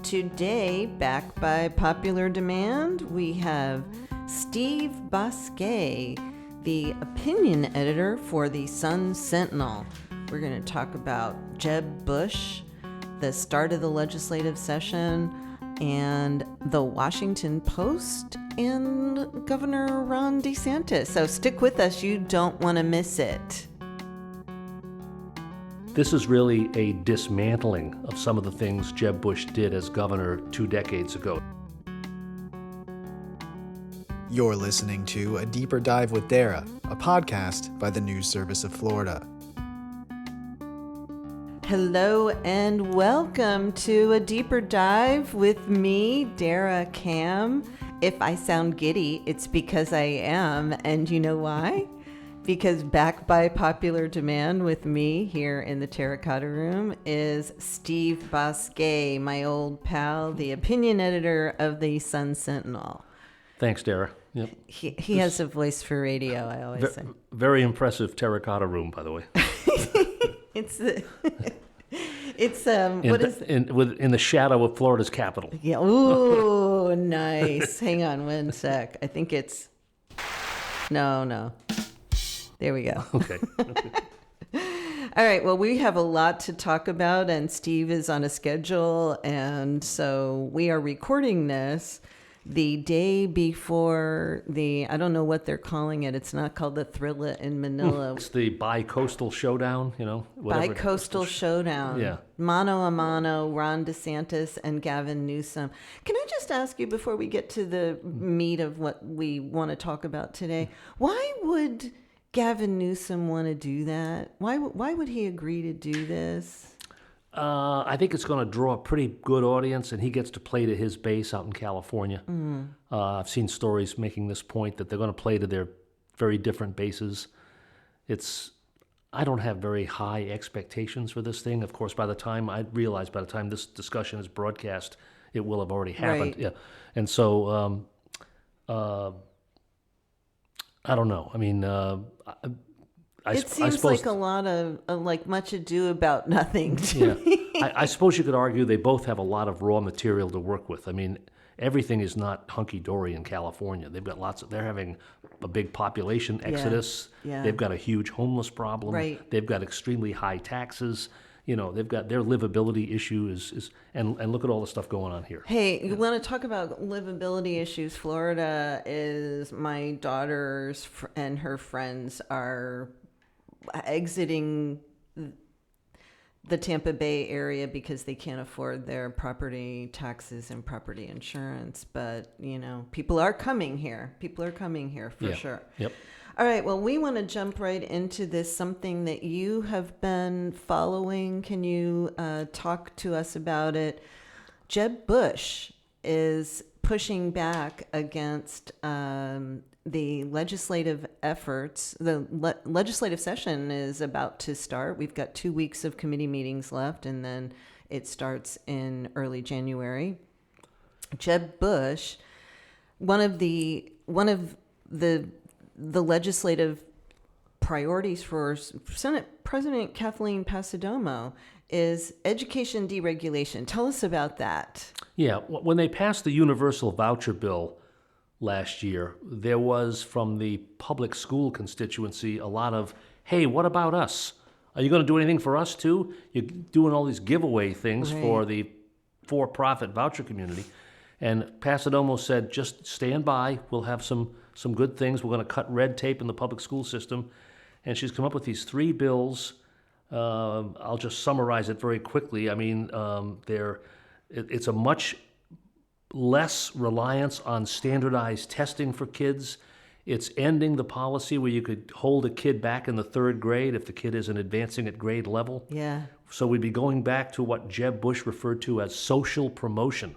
Today, back by popular demand, we have Steve Bousquet, the opinion editor for the Sun Sentinel. We're going to talk about Jeb Bush, the start of the legislative session, and the Washington Post, and Governor Ron DeSantis. So stick with us. You don't want to miss it. This is really a dismantling of some of the things Jeb Bush did as governor 2 decades ago. You're listening to A Deeper Dive with Dara, a podcast by the News Service of Florida. Hello and welcome to A Deeper Dive with me, Dara Cam. If I sound giddy, it's because I am, and you know why? Because back by popular demand with me here in the Terracotta Room is Steve Bousquet, my old pal, the opinion editor of the Sun Sentinel. Thanks, Dara. Yep. He has a voice for radio, I always say. Very impressive Terracotta Room, by the way. In the shadow of Florida's capital. Yeah. Ooh, nice. Hang on one sec. I think it's no. There we go. Okay. All right. Well, we have a lot to talk about, and Steve is on a schedule, and so we are recording this the day before I don't know what they're calling it. It's not called the Thrilla in Manila. It's the bi-coastal showdown, Bi-coastal showdown. Yeah. Mano a mano, Ron DeSantis and Gavin Newsom. Can I just ask you before we get to the meat of what we want to talk about today, why would Gavin Newsom want to do that? Why would he agree to do this? I think it's going to draw a pretty good audience, and he gets to play to his base out in California. I've seen stories making this point that they're going to play to their very different bases. I don't have very high expectations for this thing. Of course, by the time this discussion is broadcast, it will have already happened. Right. Yeah, and so I don't know. I mean, It seems like a lot of like much ado about nothing to me. I suppose you could argue they both have a lot of raw material to work with. I mean, everything is not hunky-dory in California. They've got they're having a big population exodus. Yeah. They've got a huge homeless problem. Right. They've got extremely high taxes. They've got their livability issue and look at all the stuff going on here. Hey, you want to talk about livability issues? Florida is my daughter's and her friends are exiting the Tampa Bay area because they can't afford their property taxes and property insurance. But, people are coming here. For sure. Yep. All right. Well, we want to jump right into this, something that you have been following. Can you talk to us about it? Jeb Bush is pushing back against the legislative efforts. The legislative session is about to start. We've got 2 weeks of committee meetings left, and then it starts in early January. Jeb Bush, one of the legislative priorities for Senate President Kathleen Passidomo is education deregulation. Tell us about that. Yeah, when they passed the universal voucher bill last year, there was, from the public school constituency, a lot of, hey, what about us? Are you going to do anything for us too? You're doing all these giveaway things for the for-profit voucher community. And Passidomo said, just stand by. We'll have some good things. We're going to cut red tape in the public school system. And she's come up with these 3 bills. I'll just summarize it very quickly. I mean, it's a much less reliance on standardized testing for kids. It's ending the policy where you could hold a kid back in the 3rd grade if the kid isn't advancing at grade level. Yeah. So we'd be going back to what Jeb Bush referred to as social promotion,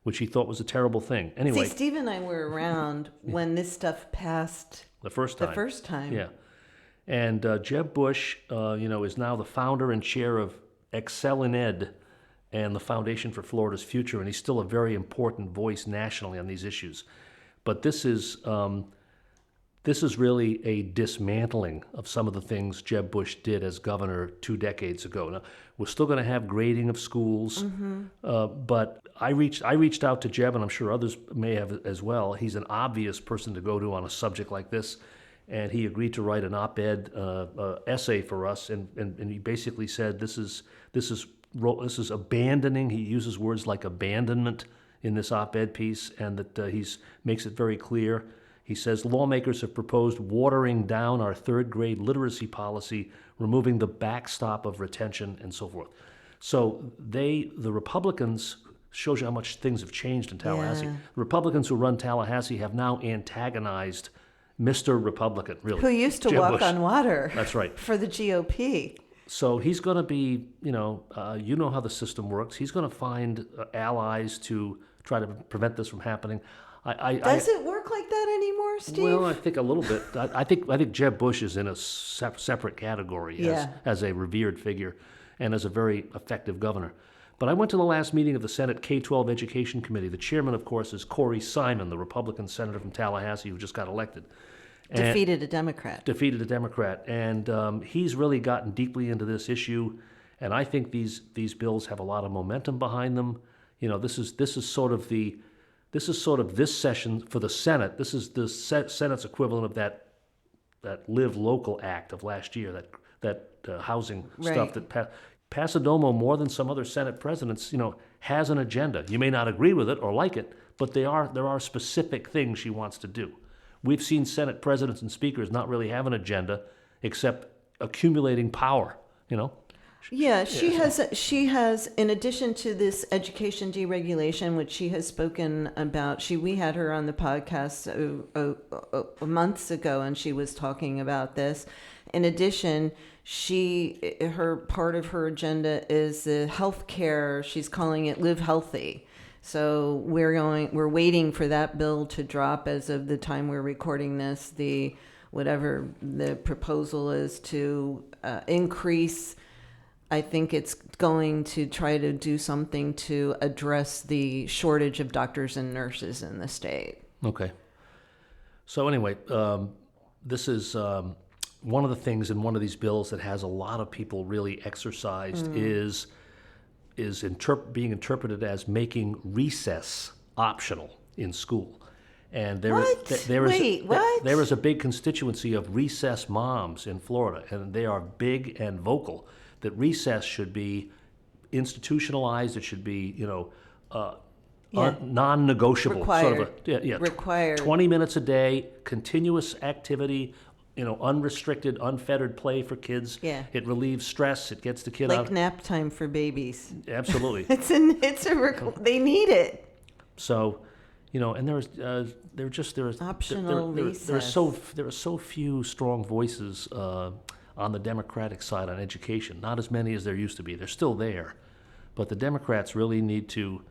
which he thought was a terrible thing. Anyway. See, Steve and I were around when this stuff passed the first time. Yeah. And Jeb Bush, is now the founder and chair of Excel in Ed and the Foundation for Florida's Future, and he's still a very important voice nationally on these issues. But this is This is really a dismantling of some of the things Jeb Bush did as governor 2 decades ago. Now, we're still going to have grading of schools, but I reached out to Jeb, and I'm sure others may have as well. He's an obvious person to go to on a subject like this, and he agreed to write an op-ed essay for us, and he basically said this is abandoning. He uses words like abandonment in this op-ed piece, and that makes it very clear. He says lawmakers have proposed watering down our third grade literacy policy, removing the backstop of retention, and so forth. So the Republicans, shows you how much things have changed in Tallahassee. Yeah. The Republicans who run Tallahassee have now antagonized Mr. Republican, really. Who used to Jeb walk Bush. on water. That's right. For the GOP. So he's going to be, you know how the system works. He's going to find allies to try to prevent this from happening. Does it work like that anymore, Steve? Well, I think a little bit. I think Jeb Bush is in a separate category as a revered figure and as a very effective governor. But I went to the last meeting of the Senate K-12 Education Committee. The chairman, of course, is Corey Simon, the Republican senator from Tallahassee who just got elected. Defeated a Democrat. And he's really gotten deeply into this issue. And I think these bills have a lot of momentum behind them. You know, this is sort of this session for the Senate. This is the Senate's equivalent of that Live Local Act of last year, that housing stuff that Pasadomo, more than some other Senate presidents, has an agenda. You may not agree with it or like it, but there are specific things she wants to do. We've seen Senate presidents and speakers not really have an agenda except accumulating power, Yeah, she has, in addition to this education deregulation, which she has spoken about, we had her on the podcast months ago, and she was talking about this. In addition, part of her agenda is the healthcare. She's calling it Live Healthy. So we're waiting for that bill to drop as of the time we're recording this. Whatever the proposal is to increase. I think it's going to try to do something to address the shortage of doctors and nurses in the state. Okay. So anyway, this is one of the things in one of these bills that has a lot of people really exercised is being interpreted as making recess optional in school. And there is a big constituency of recess moms in Florida, and they are big and vocal that recess should be institutionalized. It should be, non-negotiable. Required. Required. 20 minutes a day, continuous activity, unrestricted, unfettered play for kids. Yeah. It relieves stress. It gets the kid like out. Nap time for babies. Absolutely. They need it. So, and there is optional recess. There are so few strong voices on the Democratic side on education. Not as many as there used to be. They're still there, but the Democrats really need to.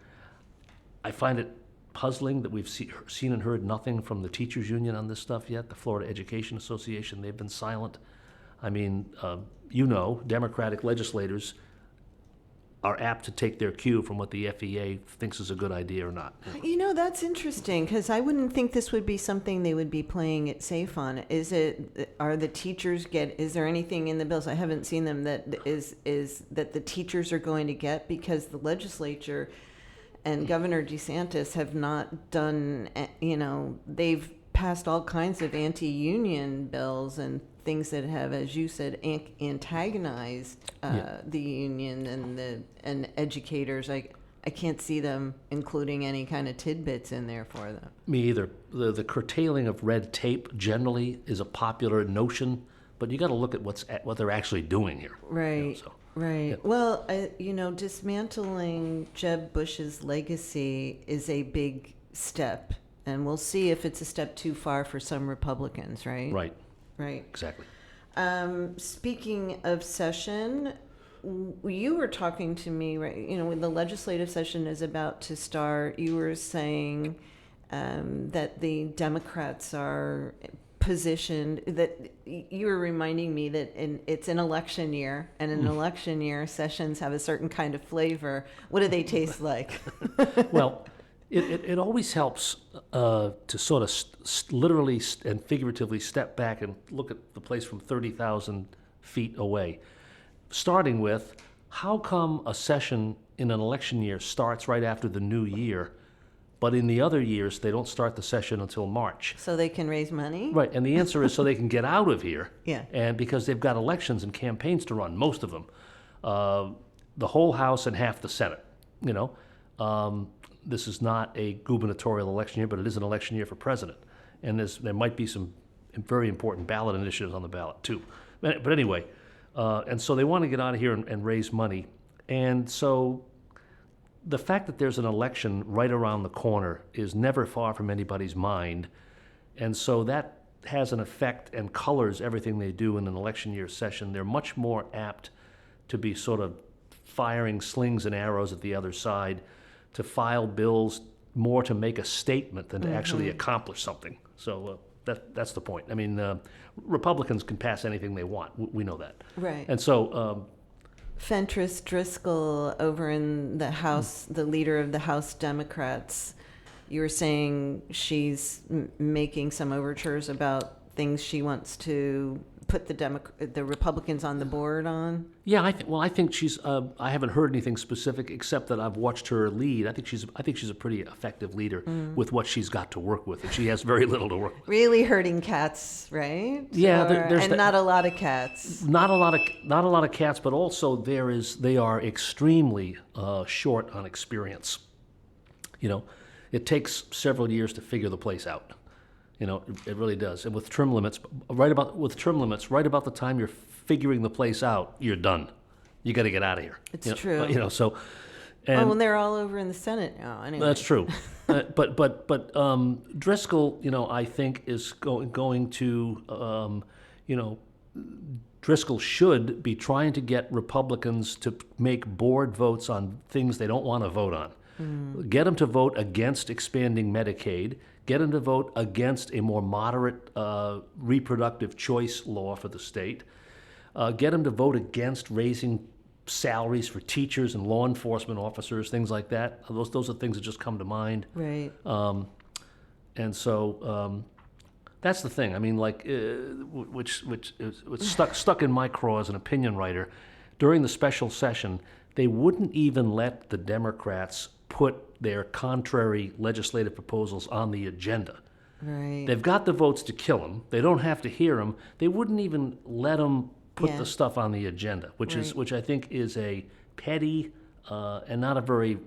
I find it puzzling that we've seen and heard nothing from the teachers union on this stuff yet. The Florida Education Association, they've been silent. I mean, Democratic legislators are apt to take their cue from what the FEA thinks is a good idea or not. That's interesting, because I wouldn't think this would be something they would be playing it safe on. Is there anything in the bills, I haven't seen them, that that the teachers are going to get, because the legislature and Governor DeSantis have not done, they've passed all kinds of anti-union bills and things that have, as you said, antagonized the union and educators. I can't see them including any kind of tidbits in there for them. Me either. The curtailing of red tape generally is a popular notion, but you got to look at what they're actually doing here. Right. Right. Yeah. Well, dismantling Jeb Bush's legacy is a big step, and we'll see if it's a step too far for some Republicans, right? Right. Right. Exactly. Speaking of session, you were talking to me, right? When the legislative session is about to start, you were saying that the Democrats are positioned, that you were reminding me that it's an election year, and in an election year, sessions have a certain kind of flavor. What do they taste like? Well, It always helps to sort of literally and figuratively step back and look at the place from 30,000 feet away. Starting with, how come a session in an election year starts right after the new year, but in the other years they don't start the session until March? So they can raise money? Right, and the answer is so they can get out of here. Yeah. And because they've got elections and campaigns to run, most of them. The whole House and half the Senate, you know. This is not a gubernatorial election year, but it is an election year for president. And there might be some very important ballot initiatives on the ballot, too. But anyway, and so they want to get out of here and raise money. And so the fact that there's an election right around the corner is never far from anybody's mind. And so that has an effect and colors everything they do in an election year session. They're much more apt to be sort of firing slings and arrows at the other side, to file bills more to make a statement than to actually accomplish something. So that's the point. I mean, Republicans can pass anything they want. We know that. Right. And so Fentress Driscoll over in the House, the leader of the House Democrats, you were saying she's making some overtures about things she wants to put the Republicans on the board on? yeah, I think she's. I haven't heard anything specific except that I've watched her lead. I think she's a pretty effective leader with what she's got to work with, and she has very little to work with. Really hurting cats, right? Yeah, and not a lot of cats. Not a lot of cats, but also they are extremely short on experience. You know, it takes several years to figure the place out. You know, it really does. And with term limits, right about the time you're figuring the place out, you're done. You got to get out of here. It's true. You know, so. And they're all over in the Senate now. Anyway, that's true. But Driscoll, you know, I think is going to, you know, Driscoll should be trying to get Republicans to make board votes on things they don't want to vote on. Get them to vote against expanding Medicaid. Get them to vote against a more moderate reproductive choice law for the state. Get them to vote against raising salaries for teachers and law enforcement officers, things like that. Those are things that just come to mind. right. And so that's the thing. I mean, like, which stuck in my craw as an opinion writer. During the special session, they wouldn't even let the Democrats put their contrary legislative proposals on the agenda. Right. They've got the votes to kill them. They don't have to hear them. They wouldn't even let them put the stuff on the agenda, which I think is a petty and not a very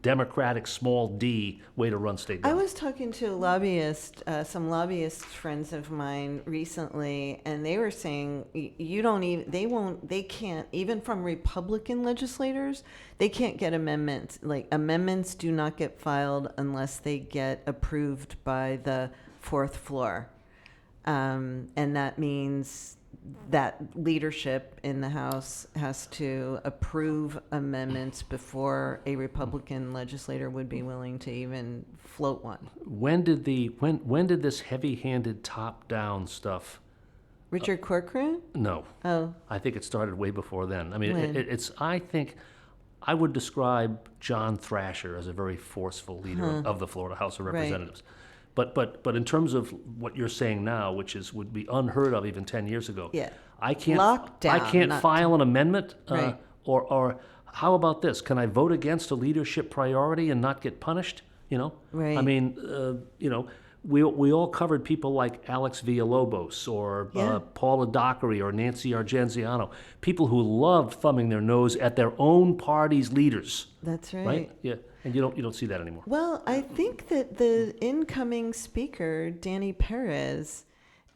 democratic small d way to run state I government. was talking to a lobbyist, some lobbyist friends of mine recently, and they were saying they can't, even from Republican legislators, they can't get amendments. Like, amendments do not get filed unless they get approved by the fourth floor. And that means that leadership in the House has to approve amendments before a Republican legislator would be willing to even float one. When did this heavy-handed top-down stuff? Richard Corcoran? No, Oh, I think it started way before then. I mean, When? it's. I think I would describe John Thrasher as a very forceful leader of the Florida House of Right. Representatives. But in terms of what you're saying now, which would be unheard of even 10 years ago. Yeah. I can't Lockdown, file an amendment. Right. Or how about this? Can I vote against a leadership priority and not get punished? You know. Right. I mean, you know, we all covered people like Alex Villalobos or Yeah. Paula Dockery or Nancy Argenziano, people who love thumbing their nose at their own party's leaders. that's right. Right? Yeah. And you don't see that anymore. Well, I think that the incoming speaker, Danny Perez,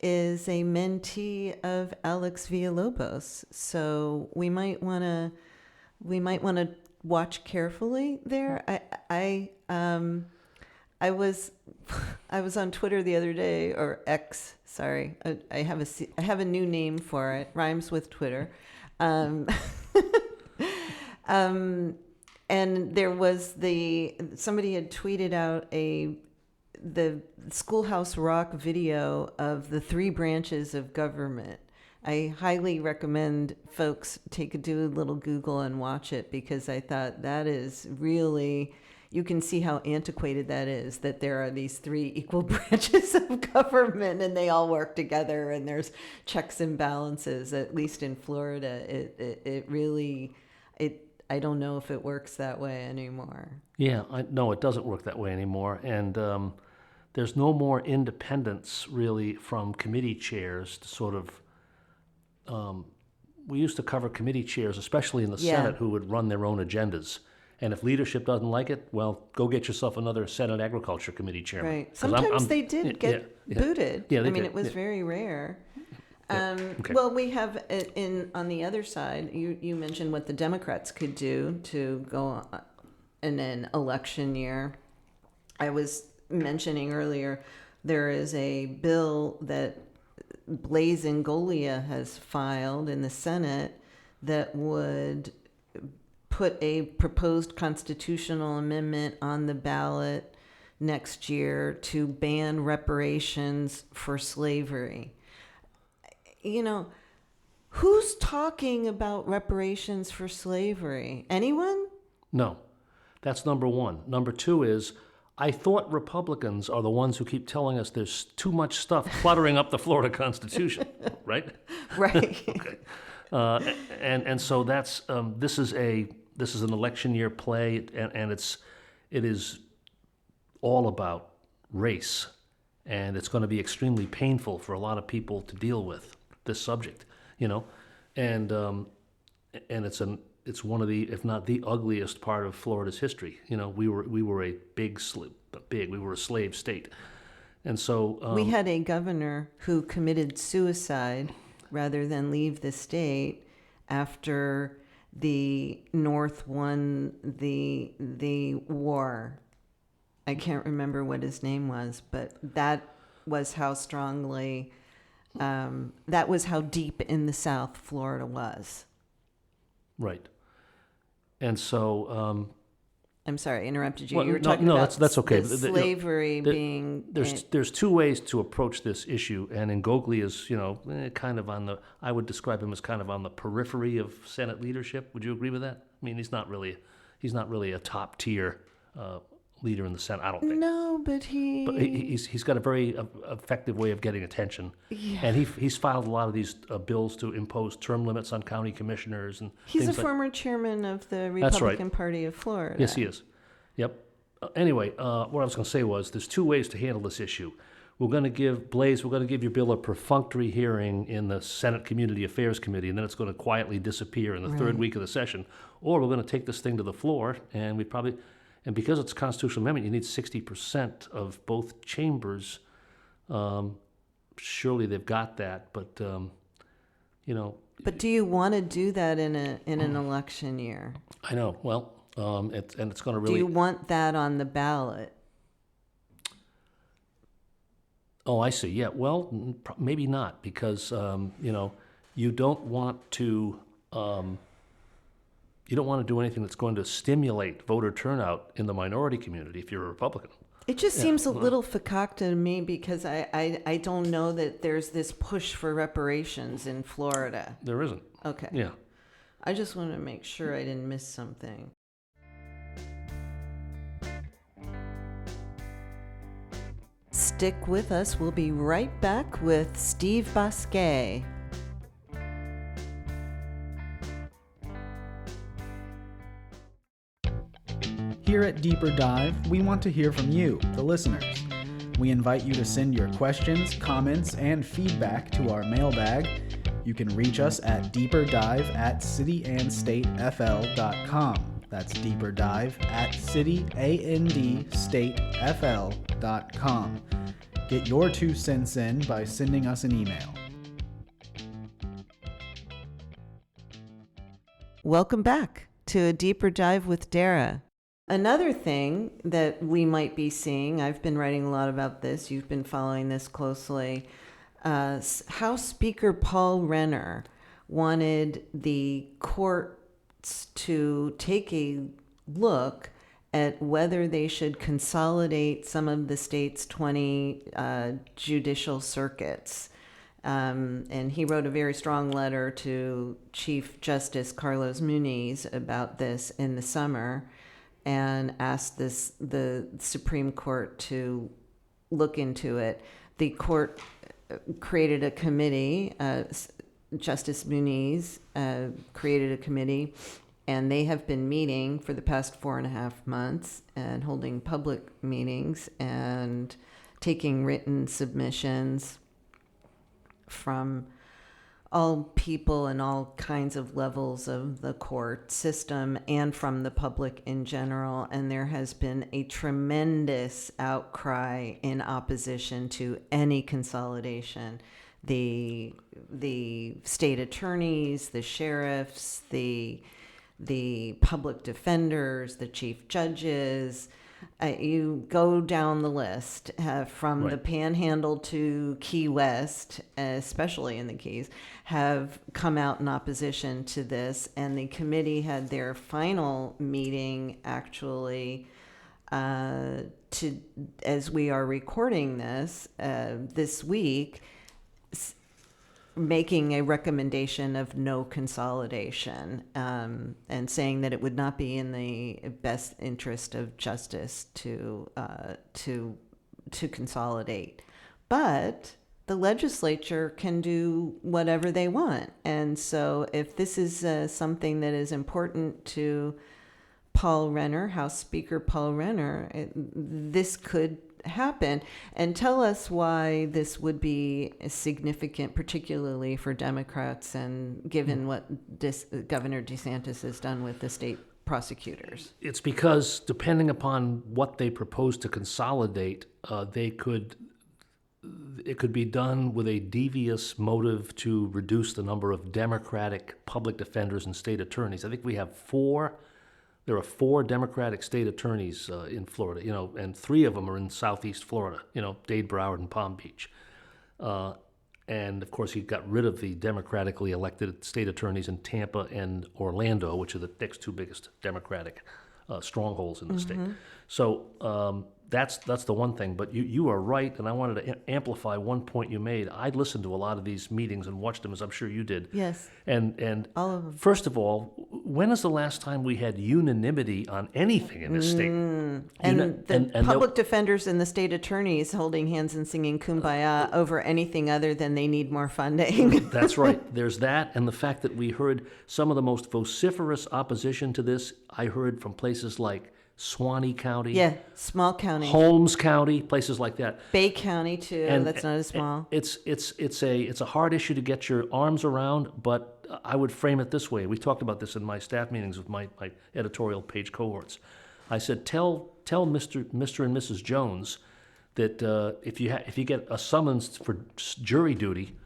is a mentee of Alex Villalobos. So we might want to watch carefully there. I was on Twitter the other day, or X. Sorry, I have a new name for it. Rhymes with Twitter. And there was somebody had tweeted out the Schoolhouse Rock video of the three branches of government. I highly recommend folks do a little Google and watch it, because I thought that is really, you can see how antiquated that is, that there are these three equal branches of government and they all work together and there's checks and balances. At least in Florida, it really, I don't know if it works that way anymore. Yeah, no, it doesn't work that way anymore. And there's no more independence really from committee chairs to sort of, we used to cover committee chairs, especially in the Senate, who would run their own agendas. And if leadership doesn't like it, well, go get yourself another Senate Agriculture Committee chairman. Right. Sometimes they did get booted. Yeah, they I mean, did. it was very rare. Okay. Well, we have on the other side, you mentioned what the Democrats could do to go in an election year. I was mentioning earlier, there is a bill that Blaise Ingoglia has filed in the Senate that would put a proposed constitutional amendment on the ballot next year to ban reparations for slavery. You know, who's talking about reparations for slavery? Anyone? No, that's number one. Number two is, I thought Republicans are the ones who keep telling us there's too much stuff cluttering up the Florida Constitution, right? Right. Okay. And so that's this is an election year play, and it is all about race, and it's going to be extremely painful for a lot of people to deal with this subject, and it's one of the, if not the ugliest part of Florida's history. We were a we were a slave state, and so we had a governor who committed suicide rather than leave the state after the North won the war. I can't remember what his name was, but that was how strongly, that was how deep in the South Florida was. Right. And so I'm sorry, I interrupted you. Well, you were no, talking no, about that's okay. Slavery being... There's two ways to approach this issue, and Ingoglia is, kind of on the, I would describe him as kind of on the periphery of Senate leadership. Would you agree with that? I mean, he's not really a top tier leader in the Senate, I don't think. No, but he's got a very effective way of getting attention. Yeah. And he's filed a lot of these bills to impose term limits on county commissioners and he's things a former chairman of the That's right. Republican Party of Florida. Yes, he is. Yep. Anyway, what I was going to say was there's two ways to handle this issue. We're going to give your bill a perfunctory hearing in the Senate Community Affairs Committee, and then it's going to quietly disappear in the third week of the session. Or we're going to take this thing to the floor, and because it's a constitutional amendment, you need 60% of both chambers. Surely they've got that, but But do you want to do that in an election year? I know. Well, it's going to really. Do you want that on the ballot? Oh, I see. Yeah. Well, maybe not, because you don't want to. You don't want to do anything that's going to stimulate voter turnout in the minority community if you're a Republican. It just seems a little fakakta to me, because I don't know that there's this push for reparations in Florida. There isn't. Okay. Yeah. I just want to make sure I didn't miss something. Stick with us. We'll be right back with Steve Bousquet. Here at Deeper Dive, we want to hear from you, the listeners. We invite you to send your questions, comments, and feedback to our mailbag. You can reach us at deeperdive@cityandstatefl.com. That's deeperdive@cityandstatefl.com. Get your 2 cents in by sending us an email. Welcome back to A Deeper Dive with Dara. Another thing that we might be seeing, I've been writing a lot about this, you've been following this closely, House Speaker Paul Renner wanted the courts to take a look at whether they should consolidate some of the state's 20 judicial circuits. And he wrote a very strong letter to Chief Justice Carlos Muniz about this in the summer. and asked the Supreme Court to look into it. The court created a committee. Justice Muniz created a committee, and they have been meeting for the past 4.5 months and holding public meetings and taking written submissions from all people and all kinds of levels of the court system and from the public in general. And there has been a tremendous outcry in opposition to any consolidation. The state attorneys, the sheriffs, the public defenders, the chief judges. You go down the list from Right. the Panhandle to Key West, especially in the Keys, have come out in opposition to this. And the committee had their final meeting actually as we are recording this week, making a recommendation of no consolidation, and saying that it would not be in the best interest of justice to consolidate. But the legislature can do whatever they want. And so if this is something that is important to Paul Renner, House Speaker Paul Renner, this could happen. And tell us why this would be significant, particularly for Democrats, and given what Governor DeSantis has done with the state prosecutors. It's because depending upon what they propose to consolidate, it could be done with a devious motive to reduce the number of Democratic public defenders and state attorneys. I think we have there are 4 Democratic state attorneys in Florida, and 3 of them are in Southeast Florida, Dade, Broward, and Palm Beach. And of course, he got rid of the democratically elected state attorneys in Tampa and Orlando, which are the next 2 biggest Democratic strongholds in the state. So that's the one thing. But you are right, and I wanted to amplify one point you made. I listened to a lot of these meetings and watched them, as I'm sure you did. Yes. And all of them. First of all, when is the last time we had unanimity on anything in this state? And the public defenders and the state attorneys holding hands and singing Kumbaya over anything other than they need more funding. That's right. There's that, and the fact that we heard some of the most vociferous opposition to this, I heard from places like Suwannee County. Yeah, small county. Holmes County, places like that. Bay County too. That's not as small. It's a hard issue to get your arms around, but I would frame it this way. We talked about this in my staff meetings with my editorial page cohorts. I said, tell Mr. and Mrs. Jones that if you get a summons for jury duty,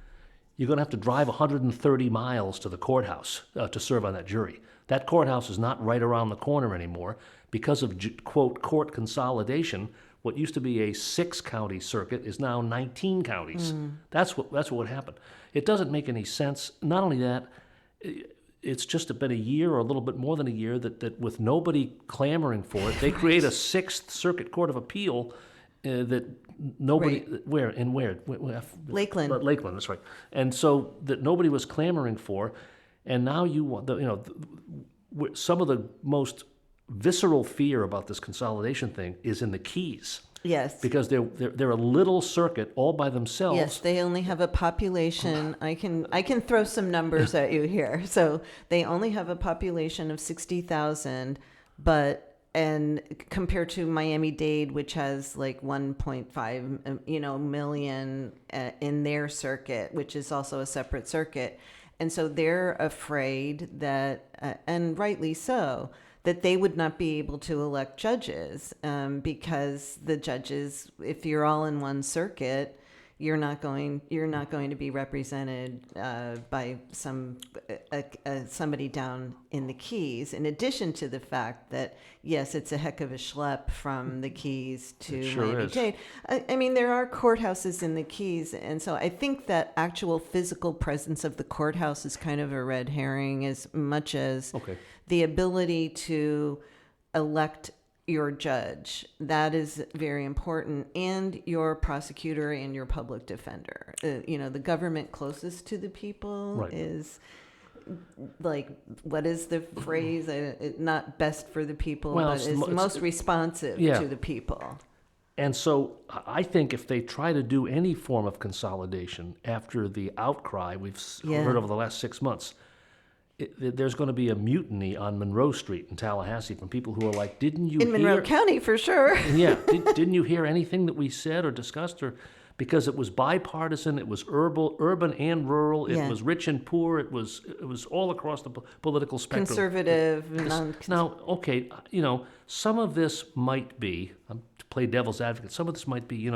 you're going to have to drive 130 miles to the courthouse to serve on that jury. That courthouse is not right around the corner anymore because of, quote, court consolidation. What used to be a 6-county circuit is now 19 counties. That's what would happen. It doesn't make any sense. Not only that, it's just been a year or a little bit more than a year that with nobody clamoring for it, they create a 6th Circuit Court of Appeal that nobody, right. where? Lakeland. Lakeland, that's right. And so that nobody was clamoring for, and now you want some of the most visceral fear about this consolidation thing is in the Keys. Yes. Because they're a little circuit all by themselves. Yes, they only have a population. I can throw some numbers at you here. So they only have a population of 60,000, and compared to Miami-Dade, which has like 1.5 million in their circuit, which is also a separate circuit. And so they're afraid that, and rightly so, that they would not be able to elect judges because the judges, if you're all in one circuit, you're not going to be represented by somebody down in the Keys. In addition to the fact that yes, it's a heck of a schlep from the Keys to Miami-Dade. I mean, there are courthouses in the Keys, and so I think that actual physical presence of the courthouse is kind of a red herring, as much as the ability to elect your judge. That is very important, and your prosecutor and your public defender. The government closest to the people is like, what is the phrase? Not best for the people, Well, but it's is mo- it's- most responsive Yeah. to the people. And so I think if they try to do any form of consolidation after the outcry we've Yeah. heard over the last 6 months, there's going to be a mutiny on Monroe Street in Tallahassee from people who are like, didn't you In hear? Monroe County, for sure. Yeah, didn't you hear anything that we said or discussed? Or because it was bipartisan, it was urban and rural, it Yeah. was rich and poor, it was all across the political spectrum. Conservative, non. Now, okay, some of this might be, to play devil's advocate, some of this might be,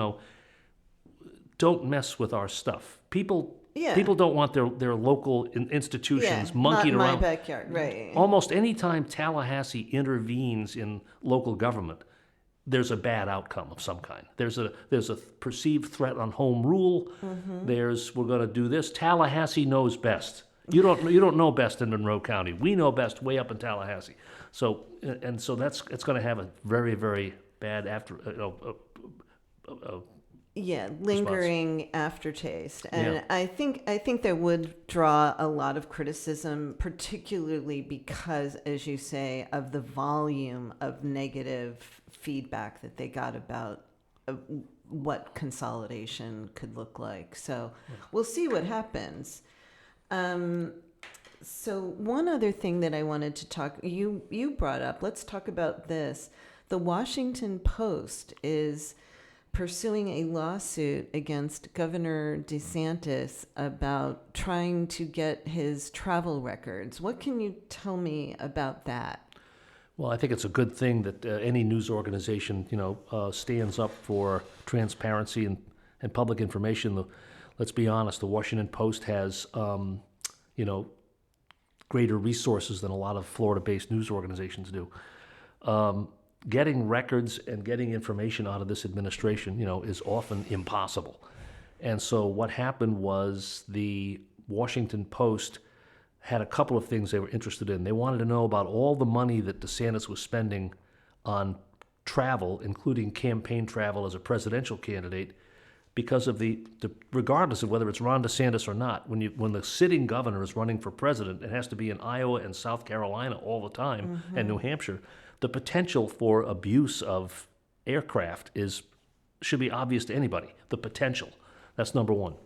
don't mess with our stuff. People don't want their local institutions monkeyed not around. my backyard, right? Almost any time Tallahassee intervenes in local government, there's a bad outcome of some kind. There's a perceived threat on home rule. We're going to do this. Tallahassee knows best. You don't know best in Monroe County. We know best way up in Tallahassee. So it's going to have a very, very bad Lingering aftertaste, and I think that would draw a lot of criticism, particularly because, as you say, of the volume of negative feedback that they got about what consolidation could look like. So we'll see what happens. So one other thing that I wanted to talk, you brought up, let's talk about this. The Washington Post is pursuing a lawsuit against Governor DeSantis about trying to get his travel records. What can you tell me about that? Well, I think it's a good thing that any news organization, stands up for transparency and public information. Let's be honest, the Washington Post has, greater resources than a lot of Florida-based news organizations do. Getting records and getting information out of this administration, is often impossible. And so what happened was the Washington Post had a couple of things they were interested in. They wanted to know about all the money that DeSantis was spending on travel, including campaign travel as a presidential candidate, because of regardless of whether it's Ron DeSantis or not, when the sitting governor is running for president, it has to be in Iowa and South Carolina all the time, and New Hampshire. The potential for abuse of aircraft should be obvious to anybody. The potential. That's number one.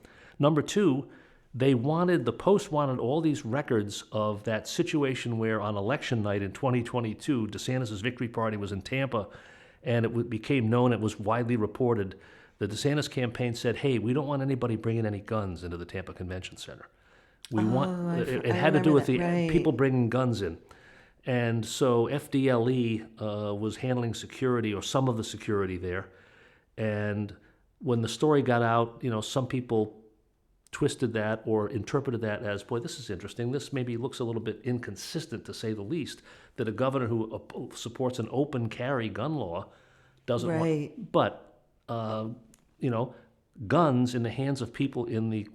Number two, the Post wanted all these records of that situation where on election night in 2022, DeSantis' victory party was in Tampa, and it became known, it was widely reported, the DeSantis campaign said, hey, we don't want anybody bringing any guns into the Tampa Convention Center. It had to do with people bringing guns in. And so FDLE was handling security, or some of the security there. And when the story got out, some people twisted that or interpreted that as, boy, this is interesting. This maybe looks a little bit inconsistent, to say the least, that a governor who supports an open carry gun law doesn't want. But, guns in the hands of people in the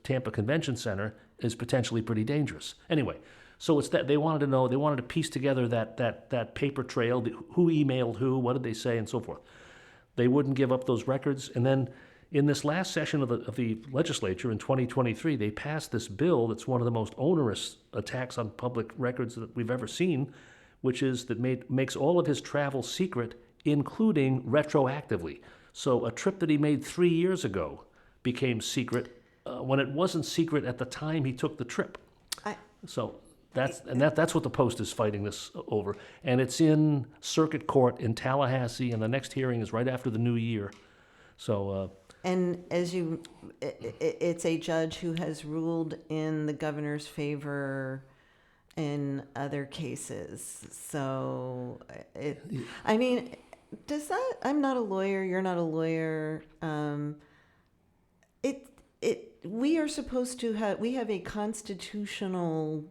Tampa Convention Center is potentially pretty dangerous. Anyway, so it's that they wanted to piece together that paper trail, who emailed who, what did they say, and so forth. They wouldn't give up those records. And then in this last session of the legislature in 2023, they passed this bill that's one of the most onerous attacks on public records that we've ever seen, which is that makes all of his travel secret, including retroactively. So a trip that he made 3 years ago became secret when it wasn't secret at the time he took the trip. That's what the Post is fighting this over. And it's in circuit court in Tallahassee, and the next hearing is right after the new year. So. And it's a judge who has ruled in the governor's favor in other cases. So, does that? I'm not a lawyer. You're not a lawyer. We are supposed to have. We have a constitutional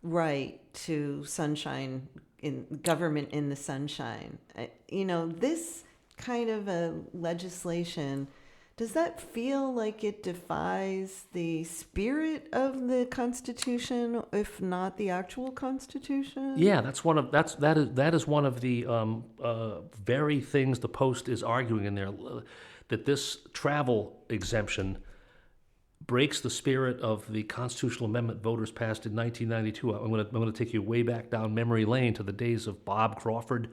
right to sunshine in government in the sunshine. This kind of a legislation. Does that feel like it defies the spirit of the Constitution, if not the actual Constitution? Yeah, that is one of the very things the Post is arguing in there, that this travel exemption breaks the spirit of the constitutional amendment voters passed in 1992. I'm going to take you way back down memory lane to the days of Bob Crawford,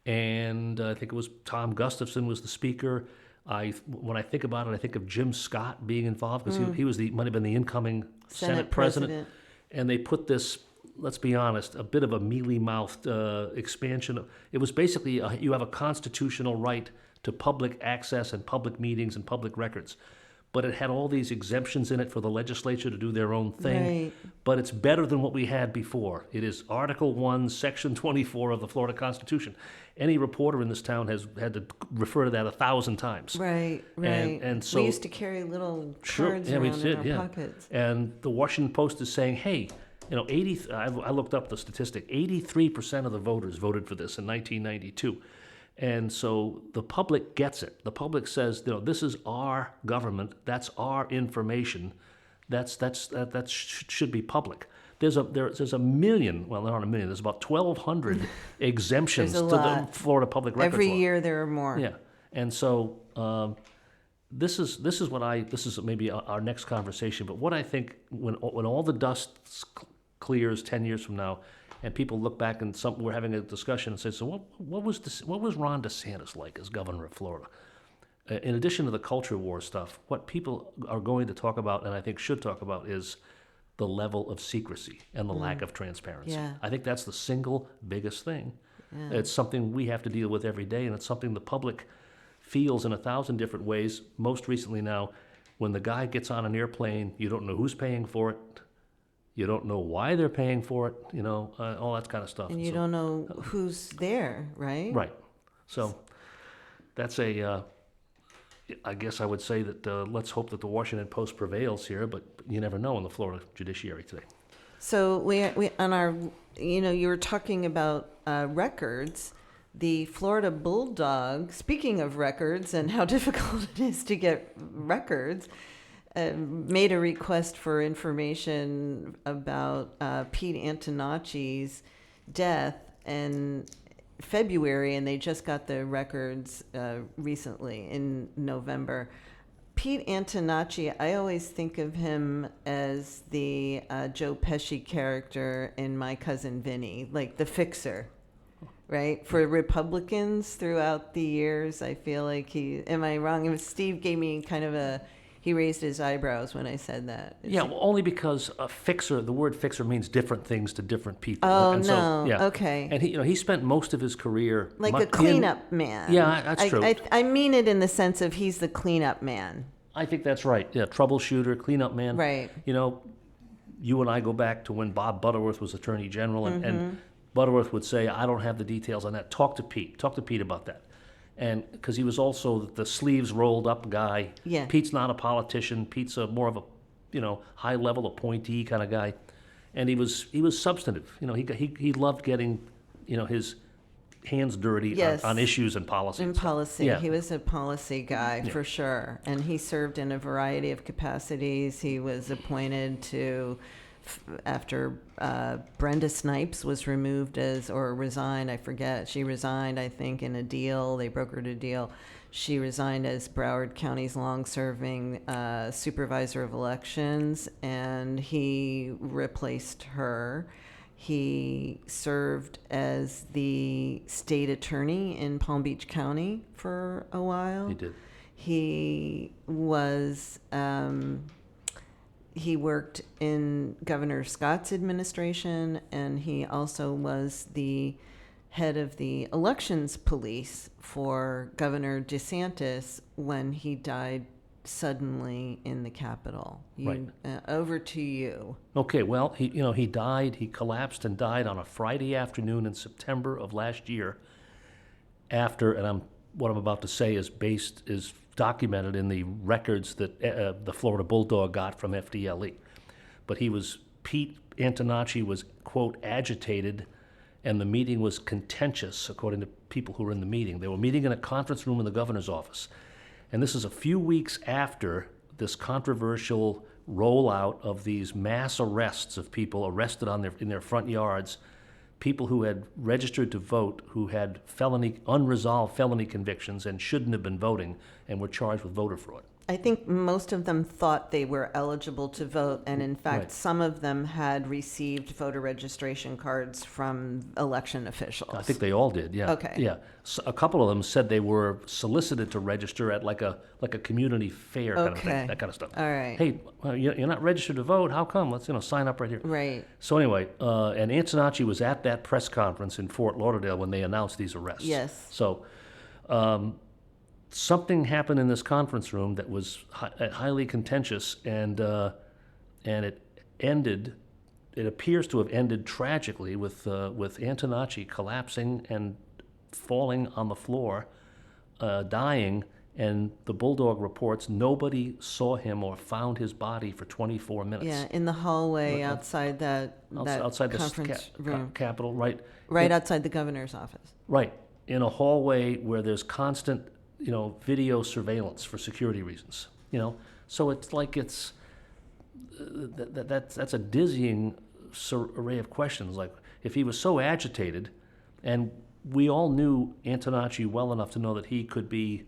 and I think it was Tom Gustafson was the speaker. When I think about it, I think of Jim Scott being involved because he might have been the incoming Senate president. And they put this, let's be honest, a bit of a mealy-mouthed expansion. It was basically you have a constitutional right to public access and public meetings and public records. But it had all these exemptions in it for the legislature to do their own thing. Right. But it's better than what we had before. It is Article 1, Section 24 of the Florida Constitution. Any reporter in this town has had to refer to that 1,000 times. Right. And so we used to carry little cards around in our pockets. And the Washington Post is saying, hey, I looked up the statistic, 83% of the voters voted for this in 1992. And so the public gets it. The public says, this is our government. That's our information. That should be public. There's a million. Well, not a million. There's about 1,200 exemptions to the Florida Public Records Every Law. year there are more. Yeah, and so this is maybe our next conversation. But what I think when all the dust clears 10 years from now, and people look back and we're having a discussion and say, so what was Ron DeSantis like as governor of Florida? In addition to the culture war stuff, what people are going to talk about, and I think should talk about, is the level of secrecy and the lack of transparency. Yeah. I think that's the single biggest thing. Yeah. It's something we have to deal with every day, and it's something the public feels in 1,000 different ways. Most recently now, when the guy gets on an airplane, you don't know who's paying for it. You don't know why they're paying for it, all that kind of stuff. And you don't know who's there, right? Right. So that's I guess I would say that let's hope that the Washington Post prevails here, but you never know in the Florida judiciary today. So we on our, you were talking about records. The Florida Bulldog, speaking of records and how difficult it is to get records, made a request for information about Pete Antonacci's death in February, and they just got the records recently in November. Pete Antonacci, I always think of him as the Joe Pesci character in My Cousin Vinny, like the fixer, right? For Republicans throughout the years, I feel like am I wrong? It was Steve gave me kind of he raised his eyebrows when I said that. Only because the word fixer means different things to different people. Oh, and no. So, Okay. And he spent most of his career... Like a cleanup man. Yeah, that's true. I mean it in the sense of he's the cleanup man. I think that's right. Yeah, troubleshooter, cleanup man. Right. You and I go back to when Bob Butterworth was Attorney General, and Butterworth would say, I don't have the details on that. Talk to Pete about that. And because he was also the sleeves rolled up guy. Yeah. Pete's not a politician. Pete's more of a high level appointee kind of guy, and he was substantive. He loved getting his hands dirty on issues and policies. In policy, Yeah. he was a policy guy for sure, and he served in a variety of capacities. He was appointed to. After Brenda Snipes was removed or resigned, I forget. She resigned, I think, in a deal. They brokered a deal. She resigned as Broward County's long-serving supervisor of elections, and he replaced her. He served as the state attorney in Palm Beach County for a while. He did. He was... He worked in Governor Scott's administration, and he also was the head of the elections police for Governor DeSantis when he died suddenly in the Capitol. Right. Over to you. Okay, well, he died. He collapsed and died on a Friday afternoon in September of last year. What I'm about to say is documented in the records that the Florida Bulldog got from FDLE. But Pete Antonacci was, quote, agitated, and the meeting was contentious, according to people who were in the meeting. They were meeting in a conference room in the governor's office. And this is a few weeks after this controversial rollout of these mass arrests of people arrested in their front yards, people who had registered to vote, who had unresolved felony convictions and shouldn't have been voting and were charged with voter fraud. I think most of them thought they were eligible to vote, and in fact, Right. some of them had received voter registration cards from election officials. I think they all did, yeah. Okay. Yeah. So a couple of them said they were solicited to register at like a community fair kind of Okay. thing, that kind of stuff. All right. Hey, you're not registered to vote. How come? Let's sign up right here. Right. So anyway, and Antonacci was at that press conference in Fort Lauderdale when they announced these arrests. Yes. So something happened in this conference room that was highly contentious, and it ended. It appears to have ended tragically with Antonacci collapsing and falling on the floor, dying. And the Bulldog reports nobody saw him or found his body for 24 minutes. Yeah, in the hallway outside that Outside the conference room, Capitol, right? right outside the governor's office. Right, in a hallway where there's constant, video surveillance for security reasons. So it's like that's a dizzying array of questions. Like, if he was so agitated, and we all knew Antonacci well enough to know that he could be,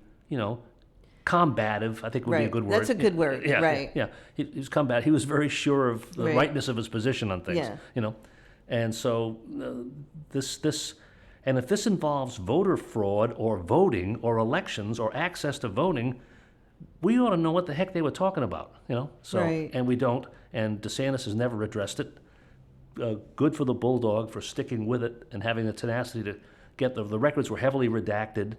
combative, I think would be a Right. good word. That's a good word, Yeah, right. Yeah, he was combative. He was very sure of the Right. rightness of his position on things. Yeah. And so and if this involves voter fraud or voting or elections or access to voting, we ought to know what the heck they were talking about, So, Right. and we don't. And DeSantis has never addressed it. Good for the Bulldog for sticking with it and having the tenacity to get the records were heavily redacted.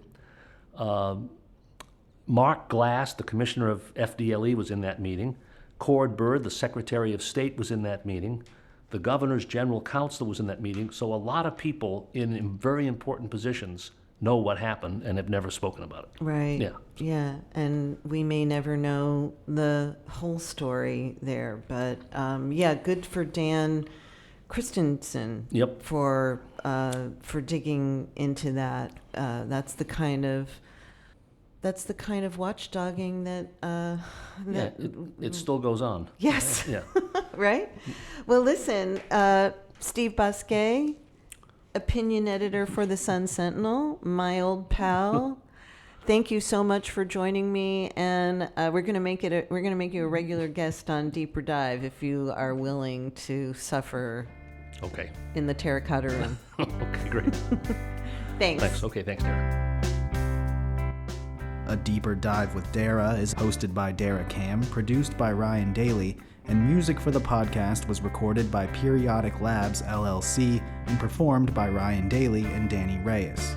Mark Glass, the commissioner of FDLE, was in that meeting. Cord Bird, the Secretary of State, was in that meeting. The governor's general counsel was in that meeting. So a lot of people in very important positions know what happened and have never spoken about it. Right. Yeah. Yeah, and we may never know the whole story there, but good for Dan Christensen. Yep. For digging into that. That's the kind of watchdogging that. It still goes on. Yes. Yeah. Right? Well, listen, Steve Bousquet, opinion editor for the Sun Sentinel, my old pal. Thank you so much for joining me, and we're going to make you a regular guest on Deeper Dive if you are willing to suffer Okay. in the Terracotta Room. Okay, great. Thanks. Thanks. Okay, thanks, Dara. A Deeper Dive with Dara is hosted by Dara Cam, produced by Ryan Daly, and music for the podcast was recorded by Periodic Labs, LLC, and performed by Ryan Daly and Danny Reyes.